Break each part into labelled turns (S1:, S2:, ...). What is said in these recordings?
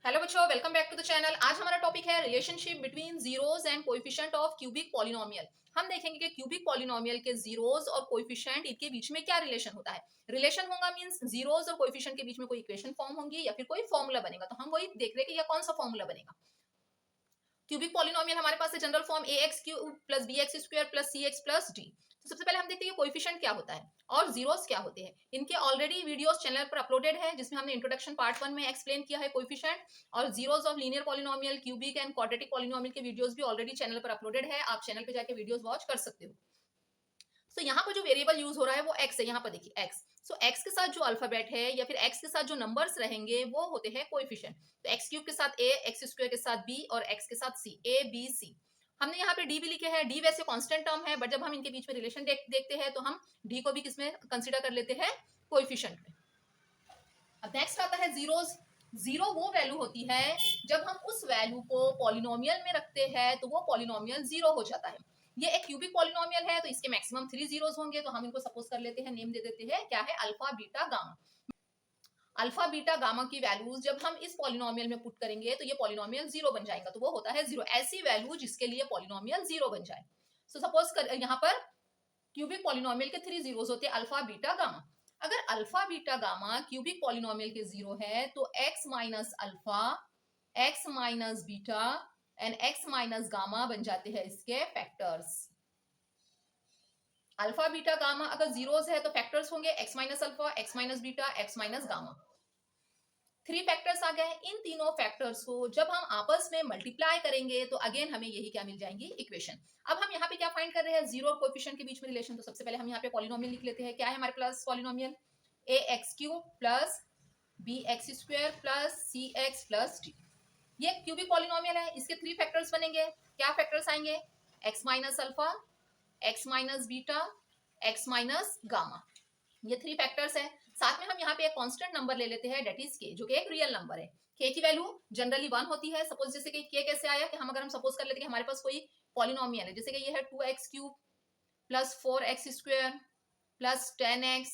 S1: Hello बच्चों, welcome back to the channel. आज हमारा टॉपिक है relationship between zeros and coefficient of cubic polynomial. हम देखेंगे कि क्यूबिक पॉलिनोमियल के जीरोस और कोएफिशिएंट इनके बीच में क्या रिलेशन होता है। रिलेशन होगा मींस जीरोस और कोएफिशिएंट के बीच में कोई इक्वेशन फॉर्म होंगी या फिर कोई फॉर्मूला बनेगा। तो हम वही देख रहे हैं कि यह कौन सा फॉर्मूला बनेगा। क्यूबिक पॉलिनोमियल हमारे पास है general form A x cube plus B x square plus C x plus D. तो सबसे पहले हम देखते हैं कि कोएफिशिएंट क्या होता है और जीरोस क्या होते हैं। इनके ऑलरेडी वीडियोस चैनल पर अपलोडेड है जिसमें हमने इंट्रोडक्शन पार्ट 1 में एक्सप्लेन किया है कोएफिशिएंट, और zeros of linear polynomial, cubic and quadratic polynomial के वीडियोस भी ऑलरेडी चैनल पर अपलोडेड है। आप चैनल पे जाके वीडियोस वॉच कर सकते हो। तो यहाँ पर जो वेरिएबल यूज हो रहा है वो एक्स है। यहाँ पर देखिए एक्स। सो एक्स के साथ जो अल्फाबेट है या फिर एक्स के साथ जो नंबर्स रहेंगे वो होते हैं कोएफिशिएंट। तो एक्स क्यूब के साथ ए, एक्स स्क्वायर के साथ बी और एक्स के साथ सी, ए बी सी। हमने यहाँ पे डी भी लिखे हैं। डी वैसे कांस्टेंट टर्म है, बट जब हम इनके बीच में रिलेशन देखते हैं तो हम डी को भी किसमें कंसिडर कर लेते हैं, कोएफिशिएंट में। अब नेक्स्ट आता है जीरोस। जीरो वो वैल्यू होती है जब हम उस वैल्यू को पॉलिनोमियल में रखते हैं तो वो पॉलिनोमियल जीरो हो जाता है। ये एक क्यूबिक पॉलिनोमियल है तो इसके मैक्सिमम 3 जीरोस होंगे। तो हम इनको सपोज कर लेते हैं, नेम दे देते हैं, क्या है, alpha beta gamma. Alpha beta gamma की वैल्यूज जब हम इस पॉलिनोमियल में पुट करेंगे तो ये पॉलिनोमियल जीरो बन जाएगा। तो वो होता है जीरो, ऐसी वैल्यू जिसके लिए पॉलिनोमियल जीरो बन जाए। सो सपोज कर यहाँ पर क्यूबिक पॉलिनोमियल के 3 जीरोस होते हैं, अल्फा बीटा गामा। अगर alpha beta gamma cubic polynomial के जीरो है तो x minus alpha, x minus beta and x minus gamma बन जाते हैं इसके फैक्टर्स। अल्फा बीटा गामा अगर जीरोस है तो फैक्टर्स होंगे x minus alpha, x minus beta, x minus gamma. 3 factors आ गए। इन तीनों फैक्टर्स को जब हम आपस में मल्टीप्लाई करेंगे तो अगेन हमें यही क्या मिल जाएंगी, इक्वेशन। अब हम यहाँ पे क्या फाइंड कर रहे हैं, जीरो और कोएफिशिएंट के बीच में रिलेशन। तो सबसे पहले हम यहाँ पे पॉलिनोमियल लिख लेते हैं। क्या है हमारे पास polynomial, a x cube plus B x square plus C x plus d. ये क्यूबिक पॉलिनोमियल है, इसके 3 फैक्टर्स बनेंगे। क्या फैक्टर्स आएंगे, x minus alpha, x minus beta, x minus gamma. ये 3 फैक्टर्स है। साथ में हम यहाँ पे एक कांस्टेंट नंबर ले लेते हैं, डेट इज के, जो कि एक रियल नंबर है। के की वैल्यू जनरली 1 होती है। सपोज जैसे कि के कैसे आया कि हम अगर हम सपोज कर लेते हैं कि हमारे पास कोई पॉलिनोमियल है, जैसे कि ये है 2x cube plus 4x square plus 10x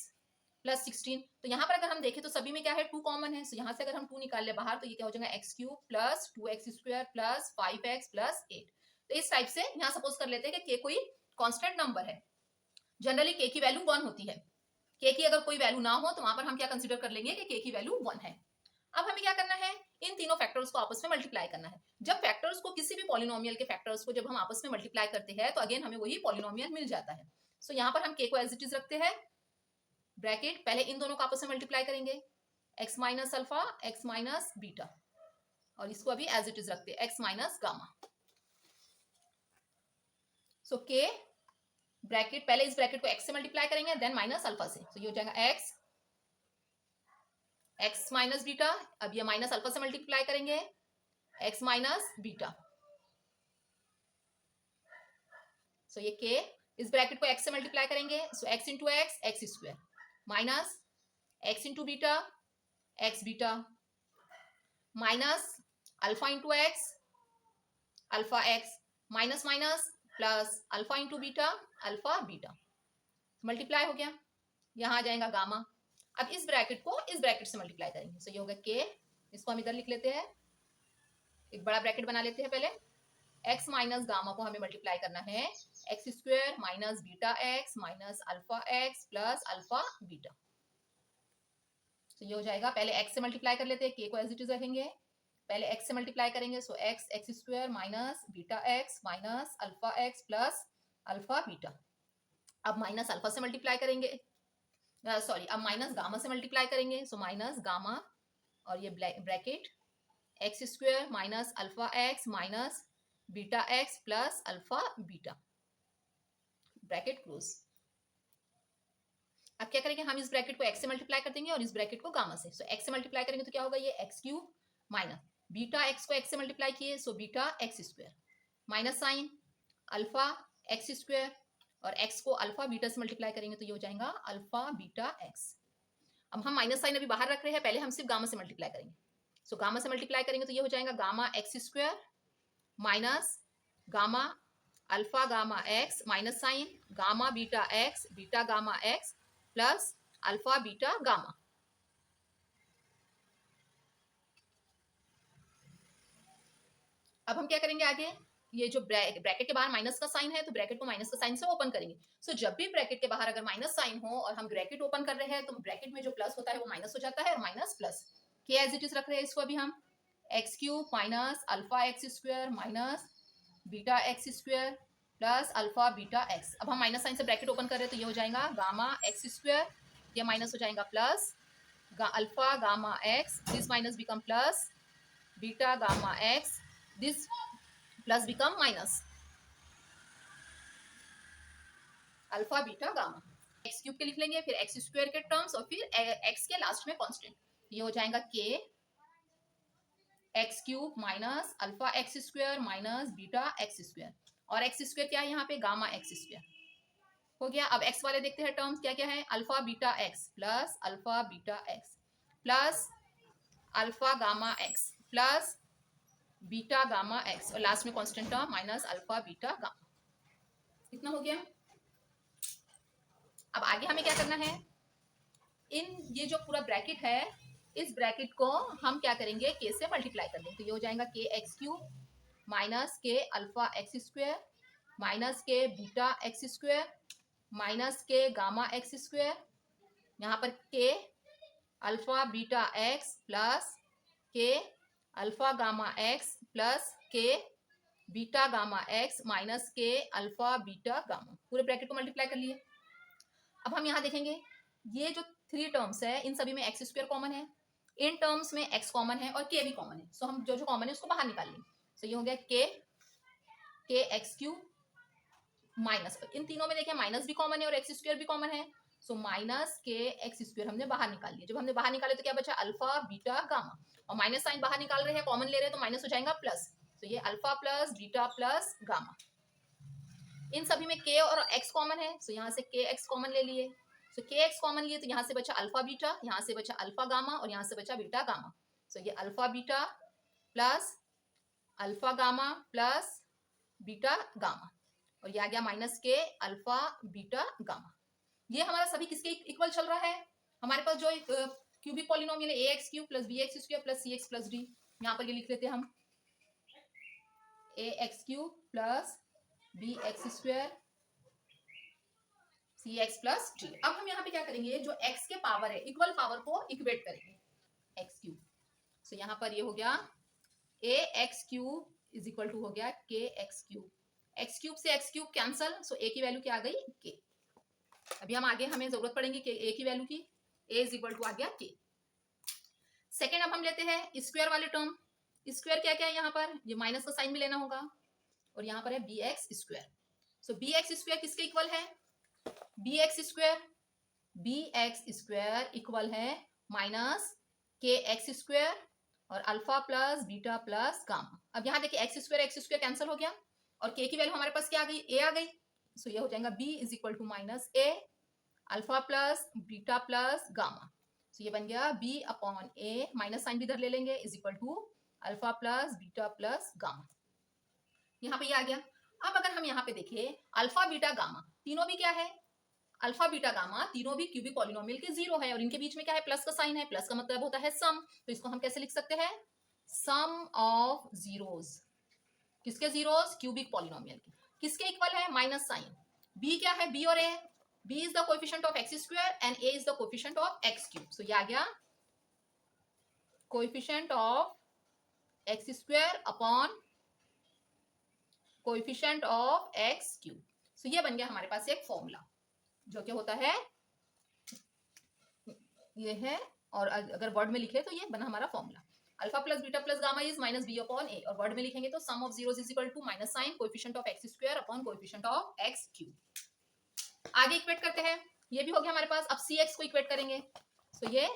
S1: plus 16। तो यहाँ पर अगर हम देखें तो सभी में क्या है, 2 कॉमन है। सो यहाँ से अगर हम 2 निकाल ले बाहर तो ये क्या हो जाएगा, x cube plus 2x square plus 5x plus 8। तो इस टाइप से यहाँ सपोज कर लेते हैं कि के कोई कांस्टेंट नंबर है। जनरली के की वैल्यू 1 होती है। के की अगर कोई वैल्यू ना हो तो वहां पर हम क्या कंसीडर कर लेंगे कि के की वैल्यू 1 है। अब हमें क्या करना है, इन तीनों फैक्टर्स को आपस में मल्टीप्लाई करना है। जब फैक्टर्स को, किसी भी पॉलिनोमियल के फैक्टर्स को जब हम आपस में मल्टीप्लाई करते हैं तो अगेन हमें वही पॉलिनोमियल मिल जाता है। सो यहाँ पर हम के को एज इट इज रखते हैं, ब्रैकेट, पहले इन दोनों को आपस में मल्टीप्लाई करेंगे, x minus alpha, x minus beta, और इसको अभी एज इट इज रखते हैं, एक्स माइनस गामा। सो के ब्रैकेट, पहले इस ब्रैकेट को x से मल्टीप्लाई करेंगे देन माइनस अल्फा से। तो ये हो जाएगा x माइनस बीटा। अब ये माइनस अल्फा से मल्टीप्लाई करेंगे, x माइनस बीटा। सो ये k, इस ब्रैकेट को x से मल्टीप्लाई करेंगे, सो x into x, x square, minus x into beta, x beta, minus alpha into x, alpha x, minus minus plus alpha into beta, alpha beta. Multiply हो गया, यहां आ जाएगा gamma. अब इस ब्रैकेट को इस ब्रैकेट से मल्टीप्लाई करेंगे। सो ये होगा के, इसको हम इधर लिख लेते हैं, एक बड़ा ब्रैकेट बना लेते हैं पहले। x माइनस गामा को हमें मल्टीप्लाई करना है, x square minus beta x minus alpha x plus alpha beta. तो ये हो जाएगा, पहले x से मल्टीप्लाई कर लेते हैं, k को एज इट इज रखेंगे, पहले x से मल्टीप्लाई करेंगे, सो x x square minus beta x minus alpha x plus alpha beta. अब माइनस अल्फा से मल्टीप्लाई करेंगे, सॉरी, अब माइनस गामा से मल्टीप्लाई करेंगे, सो माइनस गामा और ये bracket, x square minus alpha x minus beta x plus alpha beta, bracket close. अब क्या करेंगे, हम इस ब्रैकेट को x से मल्टीप्लाई कर देंगे और इस ब्रैकेट को गामा से। सो x से मल्टीप्लाई करेंगे तो क्या होगा, ये x cube minus beta x को x से मल्टीप्लाई किए, so beta x square, minus sine alpha x square, और x को अल्फा बीटा से मल्टीप्लाई करेंगे तो ये हो जाएगा अल्फा बीटा एक्स। अब हम माइनस साइन अभी बाहर रख रहे हैं, पहले हम सिर्फ गामा से मल्टीप्लाई करेंगे। सो गामा से मल्टीप्लाई करेंगे तो ये हो जाएगा gamma x square minus gamma alpha gamma x minus sign gamma beta x beta gamma x plus alpha beta gamma. हम क्या करेंगे आगे, ये जो ब्रैकेट के बाहर माइनस का साइन है तो ब्रैकेट को माइनस का साइन से ओपन करेंगे। सो जब भी ब्रैकेट के बाहर अगर माइनस साइन हो और हम ब्रैकेट ओपन कर रहे हैं तो ब्रैकेट में जो प्लस होता है वो माइनस हो जाता है और माइनस प्लस के एज इट इज रख रहे हैं इसको अभी हम, x cube minus alpha x square minus beta x square plus alpha beta x. अब हम माइनस साइन से ब्रैकेट ओपन कर रहे हैं तो ये हो जाएगा गामा एक्स स्क्वायर, ये माइनस हो जाएगा plus alpha gamma x, this minus become plus beta gamma x, this plus become minus alpha beta gamma. X cube के लिख लेंगे, फिर एक्स स्क्वायर के टर्म्स और फिर एक्स के लास्ट में कांस्टेंट, ये हो जाएगा के x cube minus alpha x square minus beta x square, और एक्स स्क्वायर क्या है यहाँ पे, गामा एक्स स्क्वायर हो गया। अब एक्स वाले देखते हैं टर्म्स क्या क्या है, alpha beta x plus alpha beta x plus alpha gamma x plus beta gamma x और लास्ट में constant term minus alpha beta gamma. इतना हो गया। अब आगे हमें क्या करना है, इन ये जो पूरा ब्रैकेट है इस ब्रैकेट को हम क्या करेंगे, के से मल्टीप्लाई कर देंगे, तो ये हो जाएगा के x cube minus k alpha x square minus के बीटा एक्स स्क्वायर माइनस के गामा एक्स स्क्वायर, यहाँ पर के अल्फा बीटा एक्स प्लस के अल्फा गामा एक्स प्लस के beta gamma x minus k alpha beta gamma, पूरे bracket को multiply कर लिए। अब हम यहाँ देखेंगे ये जो थ्री टर्म्स है इन सभी में एक्स स्क्वायर कॉमन है, इन टर्म्स में एक्स कॉमन है और के भी कॉमन है। सो हम जो जो कॉमन है उसको बाहर निकाल लेंगे। सो ये हो गया के एक्स क्यूब माइनस, इन तीनों में देखिए माइनस भी कॉमन है और एक्स स्क्वायर भी कॉमन है। सो माइनस के एक्स स्क्वायर हमने बाहर निकाल लिया। जब हमने बाहर निकाले तो क्या बचा, अल्फा बीटा गामा, और माइनस साइन बाहर निकाल रहे हैं, कॉमन ले रहे हैं तो माइनस हो जाएगा प्लस। तो ये alpha plus beta plus gamma, इन सभी में के और एक्स कॉमन है। सो यहाँ से के एक्स कॉमन ले लिए, सो के एक्स कॉमन लिए तो यहाँ से बचा अल्फा बीटा, यहाँ से बचा अल्फा गामा और यहाँ से बचा बीटा गामा। सो ये alpha beta plus alpha gamma plus beta gamma, और ये आ गया minus k alpha beta gamma. ये हमारा सभी किसके इक्वल चल रहा है, हमारे पास जो क्यूबिक पॉलिनोमियल है a x cube plus B x square plus C x plus d, यहाँ पर ये लिख लेते हैं हम a x cube plus B x square c x plus d. अब हम यहाँ पे क्या करेंगे, जो एक्स के पावर है इक्वल पावर को इक्वेट करेंगे एक्स क्यूब। सो यहाँ पर ये हो गया a x cube is equal to हो गया k x cube, x cube से x cube cancel, so a की वैल्यू क्या आ गई के। अभी हम आगे हमें जरूरत पड़ेगी कि ए की वैल्यू की, ए इज इक्वल टू आ गया के। सेकेंड अब हम लेते हैं स्क्वायर वाले टर्म, स्क्वायर क्या क्या है यहाँ पर, ये माइनस का साइन भी लेना होगा, और यहाँ पर है बी एक्स स्क्वायर। सो बी एक्स स्क्वायर किसके इक्वल है, बी एक्स स्क्वायर इक्वल है माइनस के एक्स स्क्वायर और alpha plus beta plus gamma. अब यहाँ देखिए एक्स स्क्वायर कैंसिल हो गया और के की वैल्यू हमारे पास क्या आ गई, ए आ गई। सो ये हो जाएगा b is equal to minus a alpha plus beta plus gamma. So ये बन गया b upon a, minus sign भी इधर ले लेंगे, is equal to alpha plus beta plus gamma. यहाँ पे ये आ गया। अब अगर हम यहाँ पे देखें अल्फा बीटा गामा तीनों भी क्या है, अल्फा बीटा गामा तीनों भी क्यूबिक पॉलिनोमियल के जीरो है और इनके बीच में क्या है, प्लस का साइन है, प्लस का मतलब होता है सम। तो इसको हम कैसे लिख सकते हैं, सम ऑफ जीरोस, किसके जीरोस, क्यूबिक पॉलिनोमियल के। किसके इक्वल है, माइनस साइन, बी क्या है, बी और a, b is the coefficient of x square and a is the coefficient of x cube. So ये आ गया coefficient of x square upon coefficient of x cube. So ये बन गया हमारे पास एक फॉर्मूला जो क्या होता है, ये है, और अगर वर्ड में लिखे तो ये बना हमारा formula, alpha plus beta plus gamma is minus b upon a, और वर्ड में लिखेंगे तो sum of zeros is equal to minus sign coefficient of x square upon coefficient of x cube. आगे इक्वेट करते हैं, ये भी हो गया हमारे पास। अब सी एक्स को इक्वेट करेंगे, तो ये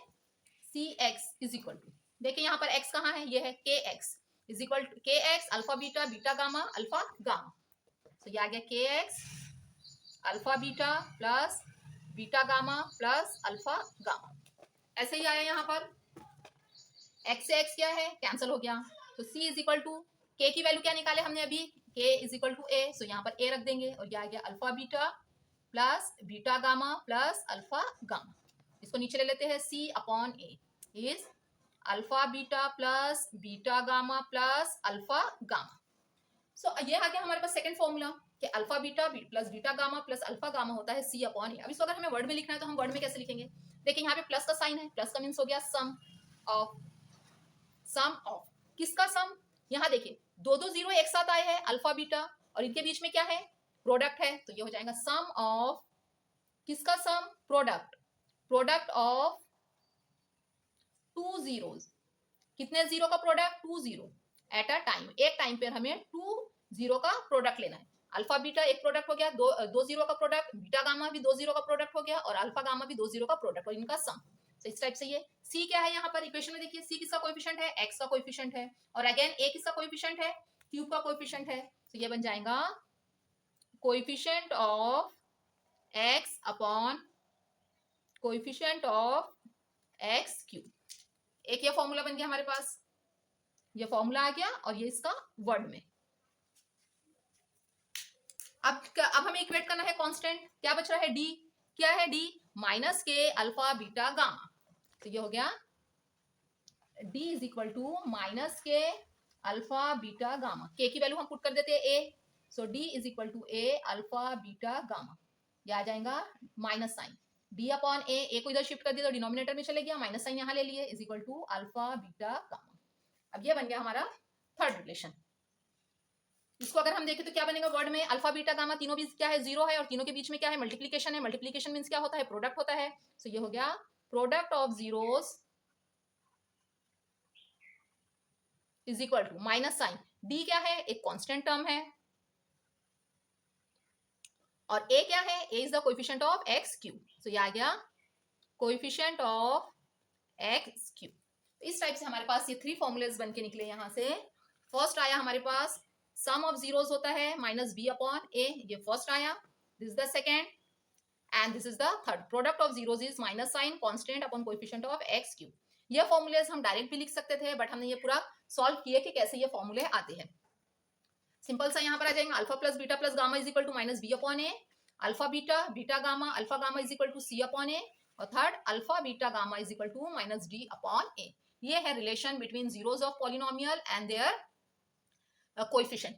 S1: सी एक्स इज इक्वल टू, देखिए यहाँ पर एक्स कहाँ है, ये है के एक्स इज इक्वल टू के x alpha beta beta gamma alpha gamma. तो ये आ गया k x alpha beta plus beta gamma plus alpha gamma. ऐसे ही आया यहाँ पर एक्स से एक्स क्या है, कैंसिल हो गया। तो सी इज इक्वल टू, के की वैल्यू क्या निकाले हमने अभी, k is equal to a, so यहाँ पर ए रख देंगे और ये आ गया alpha beta plus beta gamma plus alpha gamma. इसको नीचे ले लेते हैं, c upon a is alpha beta plus beta gamma plus alpha gamma. So ये आ गया हमारे पास सेकंड फॉर्मूला कि alpha beta plus beta gamma plus alpha gamma होता है सी अपॉन ए। अब इसको अगर हमें वर्ड में लिखना है तो हम वर्ड में कैसे लिखेंगे? देखिए यहाँ पे प्लस का साइन है, प्लस का मीन्स हो गया सम ऑफ किसका सम? यहाँ देखिए दो दो जीरो एक साथ आए हैं अल्फा बीटा और इनके बीच में क्या है? प्रोडक्ट है, तो ये हो जाएगा सम ऑफ किसका sum? Product, product of two zeros. कितने जीरो का product? Two zero at a time, एक टाइम पर हमें टू जीरो का प्रोडक्ट लेना है। अल्फा बीटा एक प्रोडक्ट हो गया, दो जीरो का प्रोडक्ट, बीटा गामा भी दो जीरो का प्रोडक्ट हो गया और अल्फा गामा भी दो जीरो का प्रोडक्ट और इनका सम। तो इस टाइप से ये सी क्या है यहाँ पर इक्वेशन में देखिए, सी किसका कोएफिशिएंट है? एक्स का कोएफिशिएंट है और अगेन ए किसका कोएफिशिएंट है? क्यूब का कोएफिशिएंट है। तो ये बन जाएगा coefficient of x upon coefficient of x cube. एक ये फॉर्मूला बन गया हमारे पास, ये फॉर्मूला आ गया और ये इसका वर्ड में। अब हमें इक्वेट करना है कांस्टेंट, क्या बच रहा है? डी। क्या है d? Minus k alpha beta gamma. तो ये हो गया d is equal to minus k alpha beta gamma. K की वैल्यू हम पुट कर देते हैं a, so d is equal to a alpha beta gamma. ये आ जाएगा minus sign d upon a को इधर शिफ्ट कर दिया तो डिनोमिनेटर में चले गया, माइनस साइन यहाँ ले लिए, is equal to alpha beta gamma. अब ये बन गया हमारा थर्ड रिलेशन। इसको अगर हम देखें तो क्या बनेगा वर्ड में? अल्फा बीटा गामा तीनों भी क्या है? जीरो है और तीनों के बीच में क्या है? मल्टीप्लीकेशन है। मल्टीप्लीकेशन मींस क्या होता है? प्रोडक्ट होता है। सो ये हो गया product of zeros is equal to minus sign D क्या है? एक कांस्टेंट टर्म है और ए क्या है? A is the coefficient of x cube. So ये आ गया कोएफिशिएंट ऑफ एक्स क्यूब। इस टाइप से हमारे पास ये थ्री फॉर्मूलेस बन के निकले। यहाँ से फर्स्ट आया हमारे पास सम ऑफ जीरोस होता है माइनस बी अपॉन ए, ये फर्स्ट आया। This is the second and this is the third. Product of zeros is minus sign constant upon coefficient of x cube. ये फॉर्मूलेस हम डायरेक्ट भी लिख सकते थे बट हमने ये पूरा सॉल्व किए कि कैसे ये फॉर्मूले आते हैं। सिंपल सा यहाँ पर आ जाएंगे alpha plus gamma is equal to minus b upon a, alpha beta gamma alpha gamma is equal to c upon a और third alpha beta gamma is equal to minus d upon a. ये है relation between zeros of polynomial and their coefficient.